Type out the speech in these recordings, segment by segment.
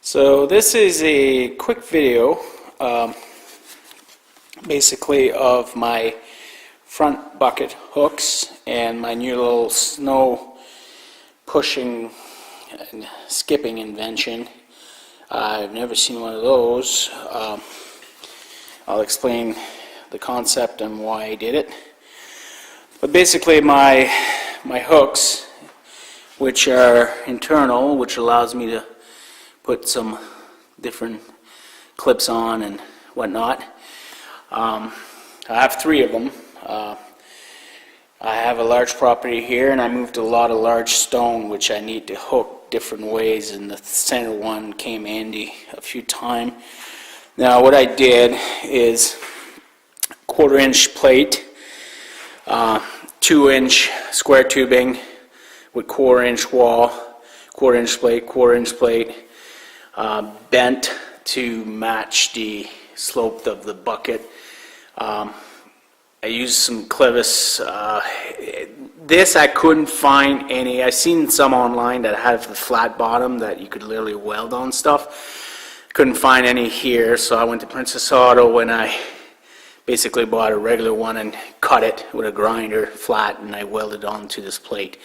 So this is a quick video basically of my front bucket hooks and my new little snow pushing and skipping invention. I've never seen one of those. I'll explain the concept and why I did it. But basically my hooks, which are internal, which allows me to put some different clips on and whatnot. I have 3 of them. I have a large property here, and I moved a lot of large stone which I need to hook different ways, and the center one came handy a few times. Now what I did is 1/4-inch plate, 2-inch square tubing with 1/4-inch wall, 1/4-inch plate, 1/4-inch plate, bent to match the slope of the bucket. I used some clevis. This I couldn't find any. I've seen some online that have the flat bottom that you could literally weld on stuff. Couldn't find any here, so I went to Princess Auto and I basically bought a regular one and cut it with a grinder flat, and I welded onto this plate.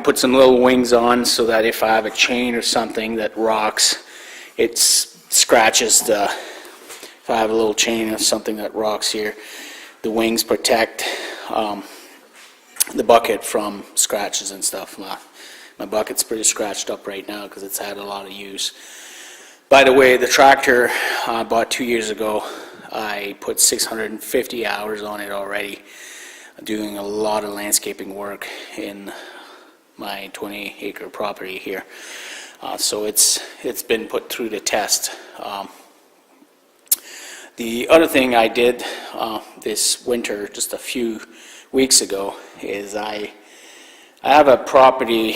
Put some little wings on so that if I have a chain or something that rocks, it scratches the, if I have a little chain or something that rocks here, the wings protect the bucket from scratches and stuff. My bucket's pretty scratched up right now because it's had a lot of use. By the way, the tractor I bought 2 years ago, I put 650 hours on it already, doing a lot of landscaping work in my 20-acre property here. So it's been put through the test. The other thing I did this winter, just a few weeks ago, is I have a property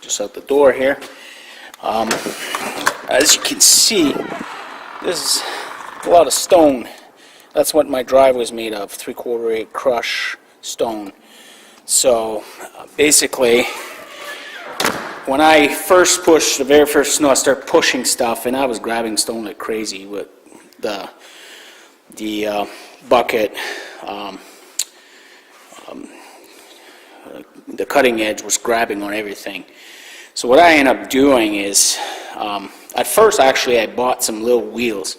just out the door here. As you can see, this is a lot of stone. That's what my driveway is made of, 3/4 crushed stone. So basically, when I first pushed the very first snow, I started pushing stuff, and I was grabbing stone like crazy with the bucket. The cutting edge was grabbing on everything. So what I ended up doing is, at first actually I bought some little wheels,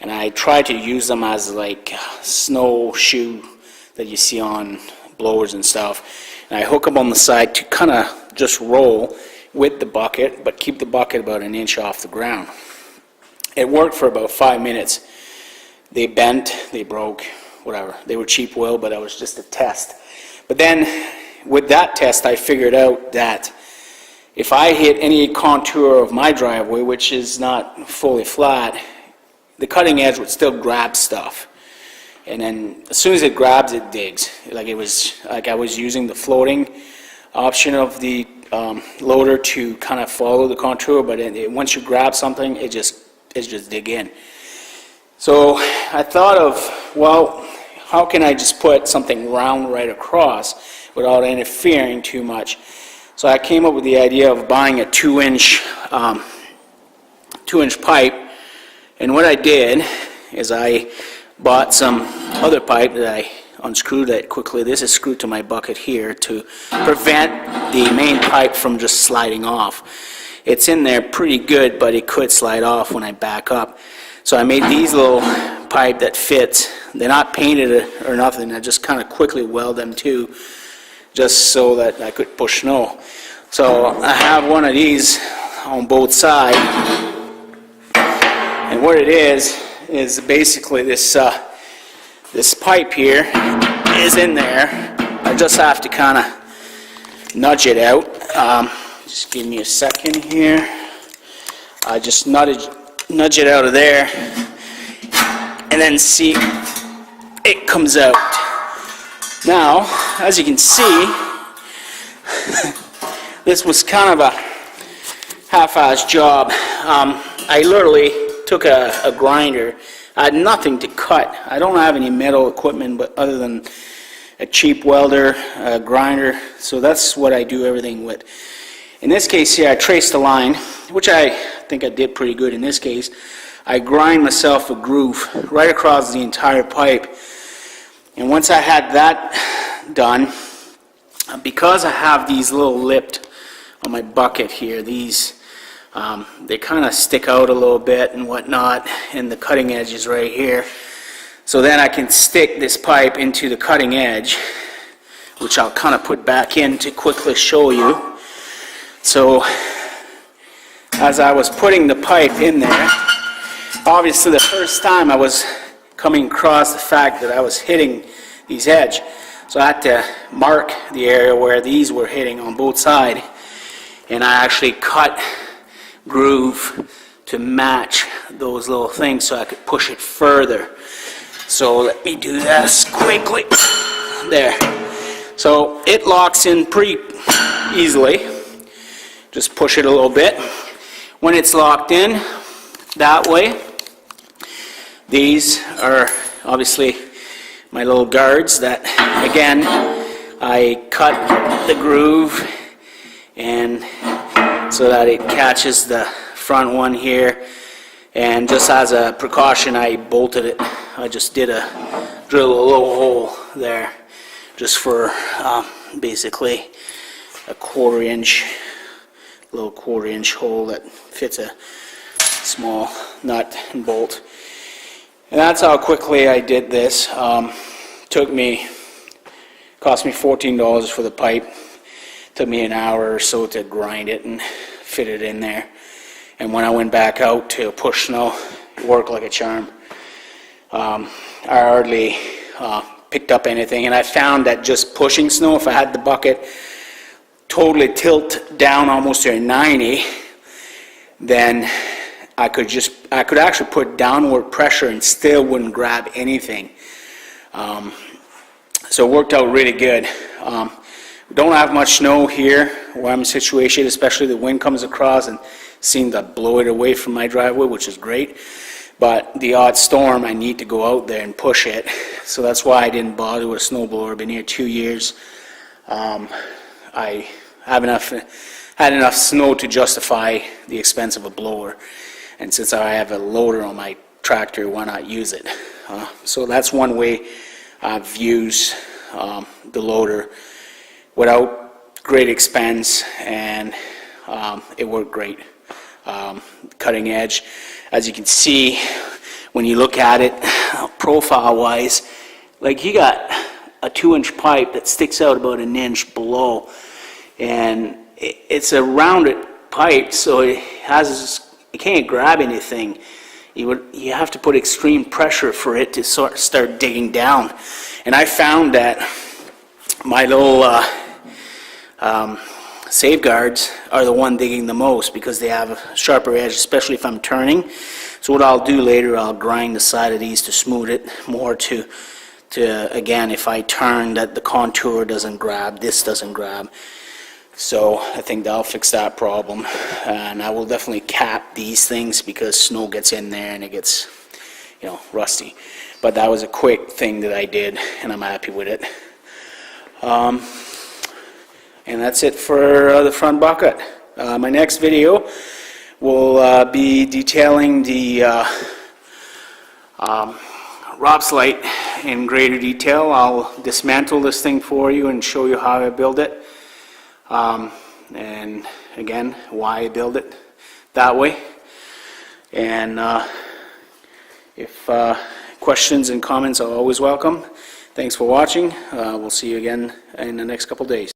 and I tried to use them as like snowshoe that you see on blowers and stuff, and I hook them on the side to kind of just roll with the bucket, but keep the bucket about 1 inch off the ground. It worked for about 5 minutes. They bent, they broke, whatever. They were cheap will, but that was just a test. But then with that test, I figured out that if I hit any contour of my driveway, which is not fully flat, the cutting edge would still grab stuff. And then as soon as it grabs, it digs. Like it was like I was using the floating option of the loader to kind of follow the contour, but once you grab something, it just dig in. So I thought of, well, how can I just put something round right across without interfering too much? So I came up with the idea of buying a 2-inch pipe, and what I did is I bought some other pipe that I unscrewed it quickly. This is screwed to my bucket here to prevent the main pipe from just sliding off. It's in there pretty good, but it could slide off when I back up. So I made these little pipe that fits. They're not painted or nothing. I just kind of quickly weld them too, just so that I could push snow. So I have one of these on both sides, and what it is basically this pipe here is in there. I just have to kind of nudge it out. Just give me a second here. I just nudge it out of there, and then see it comes out. Now, as you can see, this was kind of a half-assed job. I literally took a grinder. I had nothing to cut. I don't have any metal equipment, but other than a cheap welder, a grinder. So that's what I do everything with. In this case here, I traced the line which I think I did pretty good in this case, I grind myself a groove right across the entire pipe. And once I had that done, because I have these little lipped on my bucket here, these they kind of stick out a little bit and whatnot, and the cutting edge is right here. So then I can stick this pipe into the cutting edge, which I'll kind of put back in to quickly show you. So as I was putting the pipe in there, obviously the first time I was coming across the fact that I was hitting these edge. So I had to mark the area where these were hitting on both sides, and I actually cut groove to match those little things so I could push it further. So let me do this quickly. There. So it locks in pretty easily. Just push it a little bit. When it's locked in that way, these are obviously my little guards that, again, I cut the groove and so that it catches the front one here, and just as a precaution I bolted it. I just drill a little hole there just for basically a little quarter inch hole that fits a small nut and bolt. And that's how quickly I did this. Cost me $14 for the pipe. Took me an hour or so to grind it and fit it in there. And when I went back out to push snow, it worked like a charm. I hardly picked up anything, and I found that just pushing snow, if I had the bucket totally tilt down almost to a 90, then I could actually put downward pressure and still wouldn't grab anything. So it worked out really good. We don't have much snow here where I'm situated, especially the wind comes across and seemed to blow it away from my driveway, which is great. But the odd storm, I need to go out there and push it. So that's why I didn't bother with a snowblower. I've been here 2 years. I had enough snow to justify the expense of a blower. And since I have a loader on my tractor, why not use it? So that's one way I've used the loader without great expense, and it worked great. Cutting edge, as you can see when you look at it profile wise, like you got a 2-inch pipe that sticks out about an inch below, and it's a rounded pipe, so it can't grab anything. You have to put extreme pressure for it to start digging down. And I found that my little safeguards are the one digging the most because they have a sharper edge, especially if I'm turning. So what I'll do later, I'll grind the side of these to smooth it more to again, if I turn, that the contour doesn't grab, this doesn't grab. So I think that'll fix that problem. And I will definitely cap these things because snow gets in there and it gets, rusty. But that was a quick thing that I did, and I'm happy with it. And that's it for the front bucket. My next video will be detailing the ROPS light in greater detail. I'll dismantle this thing for you and show you how I build it. And again, why I build it that way. And if questions and comments are always welcome. Thanks for watching. We'll see you again in the next couple days.